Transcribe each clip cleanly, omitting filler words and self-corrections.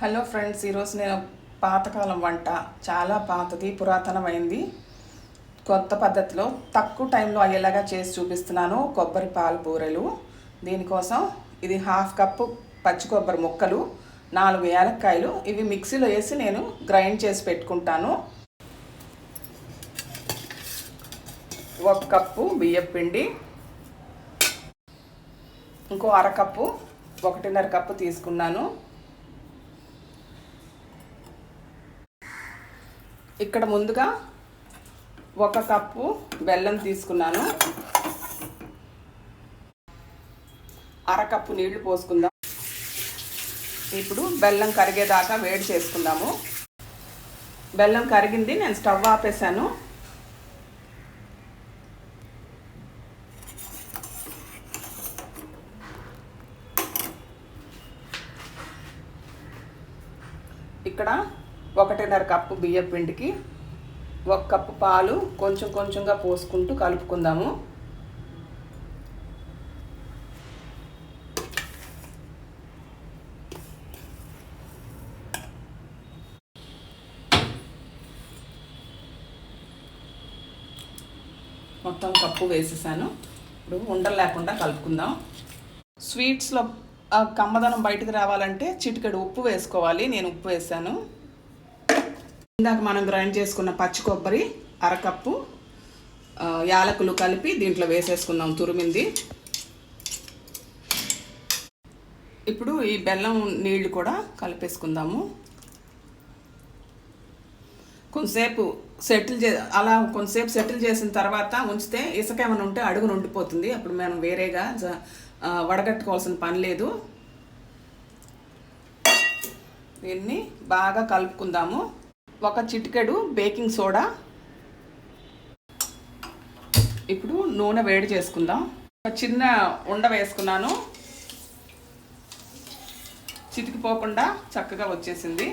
Hello friends, ఈరోజు నేను పాతకాలం వంట, చాలా పాతది, పురాతనమైంది, కొత్త పద్ధతిలో తక్కువ టైంలో అయ్యేలాగా చేసి చూపిస్తున్నాను. కొబ్బరి పాలు బూరెలు. దీనికోసం ఇది 1/2 కప్పు పచ్చి కొబ్బరి ముక్కలు, 4 యాలక్కాయలు. ఇవి మిక్సీలో వేసి నేను గ్రైండ్ చేసి పెట్టుకుంటాను. 1 కప్పు బియ్యం పిండి, ఇంకో అరకప్పు, 1.5 కప్పు తీసుకున్నాను. ఇక్కడ ముందుగా 1 కప్పు బెల్లం తీసుకున్నాను. అరకప్పు నీళ్లు పోసుకుందాం. ఇప్పుడు బెల్లం కరిగేదాకా వేడి చేసుకుందాము. బెల్లం కరిగింది, నేను స్టవ్ ఆపేసాను. ఇక్కడ 1.5 కప్పు బియ్యం పిండికి 1 కప్పు పాలు కొంచెం కొంచెంగా పోసుకుంటూ కలుపుకుందాము. మొత్తం కప్పు వేసేసాను. ఇప్పుడు ఉండలు లేకుండా కలుపుకుందాం. స్వీట్స్లో కమ్మదనం బయటకు రావాలంటే చిటికెడు ఉప్పు వేసుకోవాలి. నేను ఉప్పు వేసాను. ఇందాక మనం గ్రైండ్ చేసుకున్న పచ్చి కొబ్బరి అరకప్పు, యాలకులు కలిపి దీంట్లో వేసేసుకుందాం, తురిమింది. ఇప్పుడు ఈ బెల్లం నీళ్లు కూడా కలిపేసుకుందాము. కొంతసేపు సెటిల్ చేసిన తర్వాత ఉంచితే ఇసుక ఏమైనా ఉంటే అడుగున ఉండిపోతుంది. అప్పుడు మనం వేరేగా వడగట్టుకోవాల్సిన పని లేదు. దీన్ని బాగా కలుపుకుందాము. 1 చిటికెడు బేకింగ్ సోడా. ఇప్పుడు నూనె వేడి చేసుకుందాం. ఒక చిన్న ఉండ వేసుకున్నాను, చితికిపోకుండా చక్కగా వచ్చేసింది.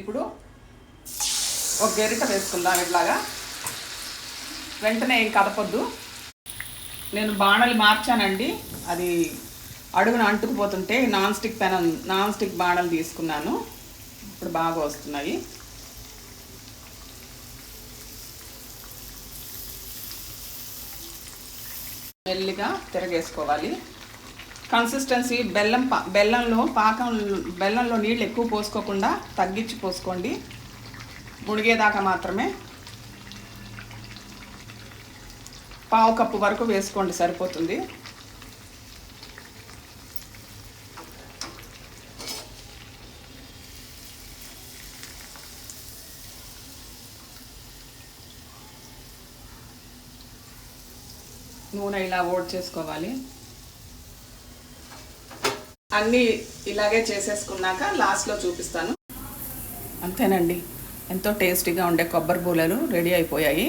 ఇప్పుడు ఒక గరిట వేసుకుందాం. ఇట్లాగా వెంటనే ఏం కదపొద్దు. నేను బాణలి మార్చానండి, అది అడుగున అంటుకుపోతుంటే నాన్ స్టిక్ బాణలు తీసుకున్నాను. ఇప్పుడు బాగా వస్తున్నాయి. మెల్లిగా తిరగేసుకోవాలి. కన్సిస్టెన్సీ బెల్లంలో నీళ్ళు ఎక్కువ పోసుకోకుండా తగ్గించి పోసుకోండి. మునిగేదాకా మాత్రమే. 1/2 కప్పు వరకు వేసుకోండి, సరిపోతుంది. నూనె ఇలా ఓడ్ చేసుకోవాలి. అన్నీ ఇలాగే చేసేసుకున్నాక లాస్ట్లో చూపిస్తాను. అంతేనండి, ఎంతో టేస్టీగా ఉండే కొబ్బరి బూరెలు రెడీ అయిపోయాయి.